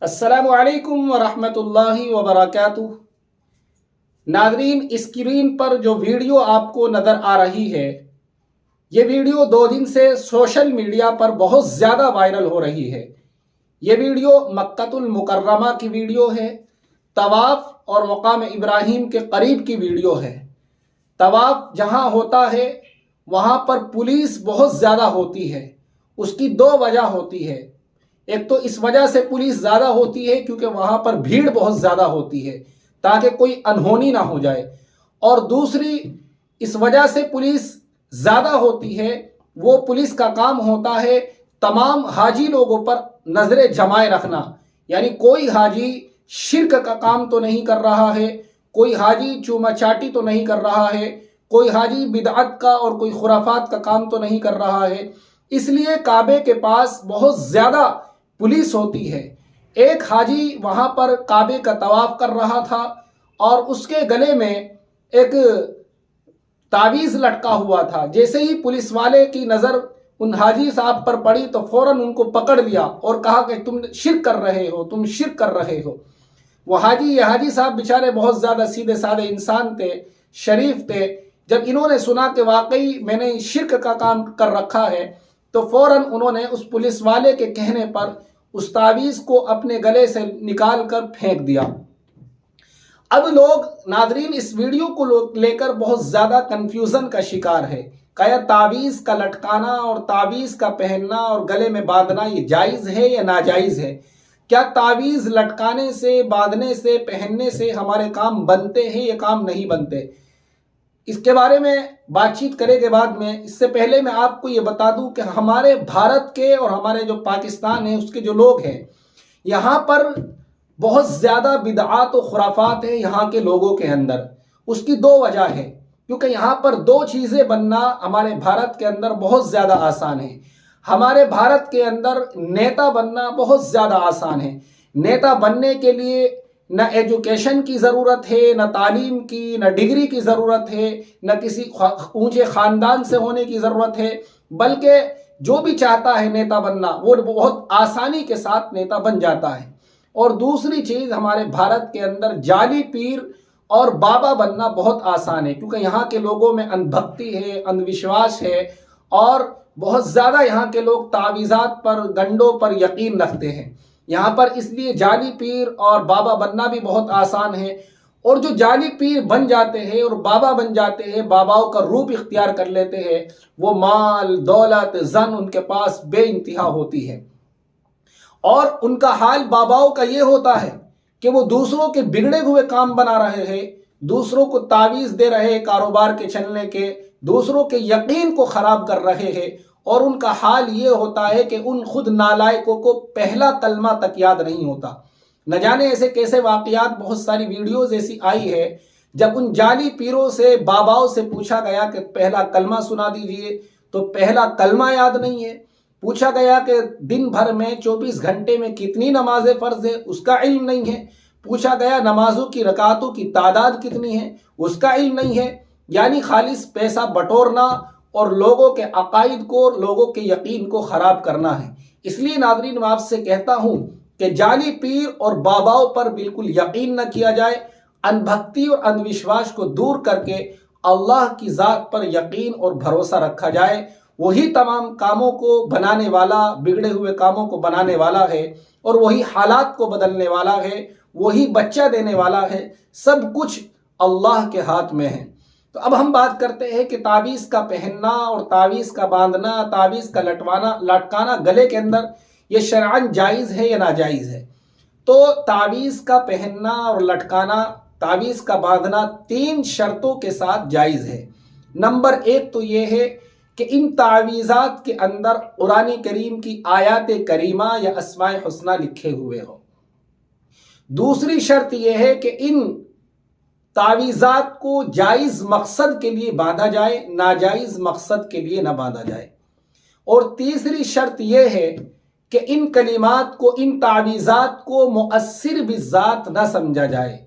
السلام علیکم ورحمۃ اللہ وبرکاتہ۔ ناظرین، اسکرین پر جو ویڈیو آپ کو نظر آ رہی ہے، یہ ویڈیو 2 دن سے سوشل میڈیا پر بہت زیادہ وائرل ہو رہی ہے۔ یہ ویڈیو مکہ المکرمہ کی ویڈیو ہے، طواف اور مقام ابراہیم کے قریب کی ویڈیو ہے۔ طواف جہاں ہوتا ہے وہاں پر پولیس بہت زیادہ ہوتی ہے۔ اس کی 2 وجہ ہوتی ہے۔ ایک تو اس وجہ سے پولیس زیادہ ہوتی ہے کیونکہ وہاں پر بھیڑ بہت زیادہ ہوتی ہے تاکہ کوئی انہونی نہ ہو جائے، اور دوسری اس وجہ سے پولیس زیادہ ہوتی ہے، وہ پولیس کا کام ہوتا ہے تمام حاجی لوگوں پر نظر جمائے رکھنا۔ یعنی کوئی حاجی شرک کا کام تو نہیں کر رہا ہے، کوئی حاجی چوما چاٹی تو نہیں کر رہا ہے، کوئی حاجی بدعت کا اور کوئی خرافات کا کام تو نہیں کر رہا ہے۔ اس لیے کعبے کے پاس بہت زیادہ پولیس ہوتی ہے۔ ایک حاجی وہاں پر کعبے کا طواف کر رہا تھا اور اس کے گلے میں ایک تعویذ لٹکا ہوا تھا۔ جیسے ہی پولیس والے کی نظر ان حاجی صاحب پر پڑی تو فوراً ان کو پکڑ لیا اور کہا کہ تم شرک کر رہے ہو، تم شرک کر رہے ہو۔ وہ حاجی صاحب بیچارے بہت زیادہ سیدھے سادے انسان تھے، شریف تھے۔ جب انہوں نے سنا کہ واقعی میں نے شرک کا کام کر رکھا ہے تو فوراً انہوں نے اس پولیس والے کے کہنے پر اس تعویذ کو اپنے گلے سے نکال کر پھینک دیا۔ اب لوگ ناظرین اس ویڈیو کو لے کر بہت زیادہ کنفیوژن کا شکار ہے۔ کیا تعویذ کا لٹکانا اور تعویذ کا پہننا اور گلے میں باندھنا یہ جائز ہے یا ناجائز ہے؟ کیا تعویذ لٹکانے سے، باندھنے سے، پہننے سے ہمارے کام بنتے ہیں یا کام نہیں بنتے؟ اس کے بارے میں بات چیت کرے کے بعد میں اس سے پہلے میں آپ کو یہ بتا دوں کہ ہمارے بھارت کے اور ہمارے جو پاکستان ہیں اس کے جو لوگ ہیں، یہاں پر بہت زیادہ بدعات و خرافات ہیں یہاں کے لوگوں کے اندر۔ اس کی 2 وجہ ہے، کیونکہ یہاں پر 2 چیزیں بننا ہمارے بھارت کے اندر بہت زیادہ آسان ہے۔ ہمارے بھارت کے اندر نیتا بننا بہت زیادہ آسان ہے۔ نیتا بننے کے لیے نہ ایجوکیشن کی ضرورت ہے، نہ تعلیم کی، نہ ڈگری کی ضرورت ہے، نہ کسی اونچے خاندان سے ہونے کی ضرورت ہے، بلکہ جو بھی چاہتا ہے نیتا بننا وہ بہت آسانی کے ساتھ نیتا بن جاتا ہے۔ اور دوسری چیز، ہمارے بھارت کے اندر جعلی پیر اور بابا بننا بہت آسان ہے، کیونکہ یہاں کے لوگوں میں اندھ بھکتی ہے، اندھ وشواس ہے، اور بہت زیادہ یہاں کے لوگ تعویذات پر، گنڈوں پر یقین رکھتے ہیں۔ یہاں پر اس لیے جعلی پیر اور بابا بننا بھی بہت آسان ہے۔ اور جو جعلی پیر بن جاتے ہیں اور بابا بن جاتے ہیں، باباؤں کا روپ اختیار کر لیتے ہیں، وہ مال، دولت، زن ان کے پاس بے انتہا ہوتی ہے۔ اور ان کا حال باباؤں کا یہ ہوتا ہے کہ وہ دوسروں کے بگڑے ہوئے کام بنا رہے ہیں، دوسروں کو تعویذ دے رہے ہیں کاروبار کے چلنے کے، دوسروں کے یقین کو خراب کر رہے ہیں، اور ان کا حال یہ ہوتا ہے کہ ان خود نالائقوں کو پہلا کلمہ تک یاد نہیں ہوتا۔ نہ جانے ایسے کیسے واقعات، بہت ساری ویڈیوز ایسی آئی ہے جب ان جعلی پیروں سے، باباؤں سے پوچھا گیا کہ پہلا کلمہ سنا دیجئے تو پہلا کلمہ یاد نہیں ہے۔ پوچھا گیا کہ دن بھر میں 24 گھنٹے میں کتنی نمازیں فرض ہے، اس کا علم نہیں ہے۔ پوچھا گیا نمازوں کی رکعتوں کی تعداد کتنی ہے، اس کا علم نہیں ہے۔ یعنی خالص پیسہ بٹورنا اور لوگوں کے عقائد کو، لوگوں کے یقین کو خراب کرنا ہے۔ اس لیے ناظرین میں آپ سے کہتا ہوں کہ جعلی پیر اور باباؤں پر بالکل یقین نہ کیا جائے۔ اندھ بھکتی اور اندھ وشواس کو دور کر کے اللہ کی ذات پر یقین اور بھروسہ رکھا جائے۔ وہی تمام کاموں کو بنانے والا، بگڑے ہوئے کاموں کو بنانے والا ہے، اور وہی حالات کو بدلنے والا ہے، وہی بچہ دینے والا ہے۔ سب کچھ اللہ کے ہاتھ میں ہے۔ تو اب ہم بات کرتے ہیں کہ تعویذ کا پہننا اور تعویذ کا باندھنا، تعویذ کا لٹکانا گلے کے اندر، یہ شرعاً جائز ہے یا ناجائز ہے؟ تو تعویذ کا پہننا اور لٹکانا، تعویذ کا باندھنا 3 شرطوں کے ساتھ جائز ہے۔ نمبر 1 تو یہ ہے کہ ان تعویذات کے اندر قرآن کریم کی آیات کریمہ یا اسماء حسنہ لکھے ہوئے ہوں۔ دوسری شرط یہ ہے کہ ان تعویذات کو جائز مقصد کے لیے باندھا جائے، ناجائز مقصد کے لیے نہ باندھا جائے۔ اور تیسری شرط یہ ہے کہ ان کلمات کو، ان تعویذات کو مؤثر بالذات نہ سمجھا جائے۔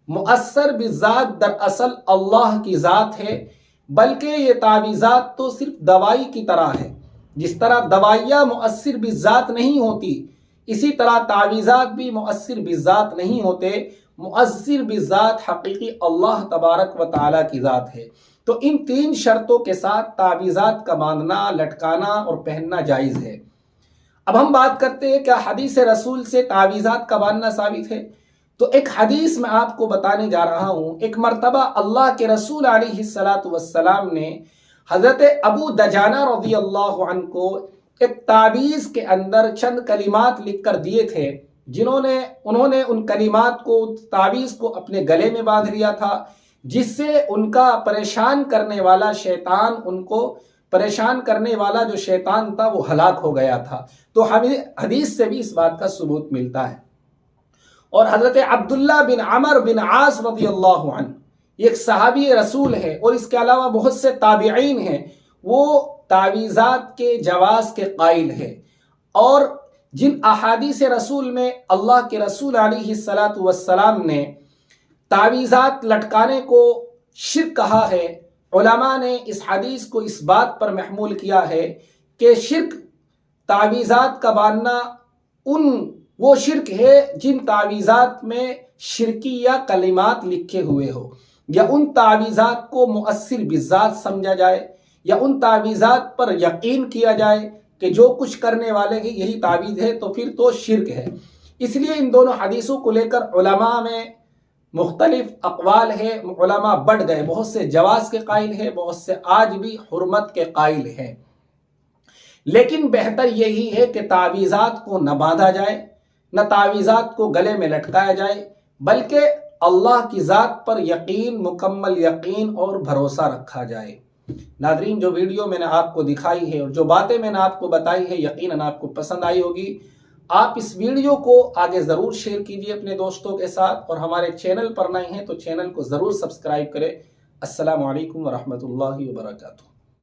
مؤثر بالذات دراصل اللہ کی ذات ہے، بلکہ یہ تعویذات تو صرف دوائی کی طرح ہے۔ جس طرح دوائیاں مؤثر بالذات نہیں ہوتی، اسی طرح تعویذات بھی مؤثر بالذات نہیں ہوتے، مؤثر بالذات حقیقی اللہ تبارک و تعالیٰ کی ذات ہے۔ تو ان 3 شرطوں کے ساتھ تعویذات کا باندھنا، لٹکانا اور پہننا جائز ہے۔ اب ہم بات کرتے ہیں کہ حدیث رسول سے تعویذات کا باندھنا ثابت ہے۔ تو ایک حدیث میں آپ کو بتانے جا رہا ہوں۔ ایک مرتبہ اللہ کے رسول علیہ السلام نے حضرت ابو دجانہ رضی اللہ عنہ کو ایک تعویذ کے اندر چند کلمات لکھ کر دیے تھے، انہوں نے ان کلمات کو، تعویذ کو اپنے گلے میں باندھ لیا تھا، جس سے ان کا پریشان کرنے والا شیطان، ان کو پریشان کرنے والا جو شیطان تھا وہ ہلاک ہو گیا تھا۔ تو ہمیں حدیث سے بھی اس بات کا ثبوت ملتا ہے۔ اور حضرت عبداللہ بن عمر بن عاص رضی اللہ عنہ، یہ ایک صحابی رسول ہے، اور اس کے علاوہ بہت سے تابعین ہیں، وہ تعویذات کے جواز کے قائل ہیں، اور جن احادیث رسول میں اللہ کے رسول علیہ السلام نے تعویذات لٹکانے کو شرک کہا ہے، علماء نے اس حدیث کو اس بات پر محمول کیا ہے کہ شرک، تعویذات کا باندھنا وہ شرک ہے جن تعویذات میں شرکیہ کلمات لکھے ہوئے ہو، یا ان تعویذات کو مؤثر بالذات سمجھا جائے، یا ان تعویذات پر یقین کیا جائے کہ جو کچھ کرنے والے کی یہی تعویذ ہے، تو پھر تو شرک ہے۔ اس لیے ان دونوں حدیثوں کو لے کر علماء میں مختلف اقوال ہے، علماء بڑھ گئے، بہت سے جواز کے قائل ہیں، بہت سے آج بھی حرمت کے قائل ہیں۔ لیکن بہتر یہی ہے کہ تعویذات کو نہ باندھا جائے، نہ تعویذات کو گلے میں لٹکایا جائے، بلکہ اللہ کی ذات پر یقین، مکمل یقین اور بھروسہ رکھا جائے۔ ناظرین، جو ویڈیو میں نے آپ کو دکھائی ہے اور جو باتیں میں نے آپ کو بتائی ہے، یقیناً آپ کو پسند آئی ہوگی۔ آپ اس ویڈیو کو آگے ضرور شیئر کیجئے اپنے دوستوں کے ساتھ، اور ہمارے چینل پر نئے ہیں تو چینل کو ضرور سبسکرائب کریں۔ السلام علیکم ورحمۃ اللہ وبرکاتہ۔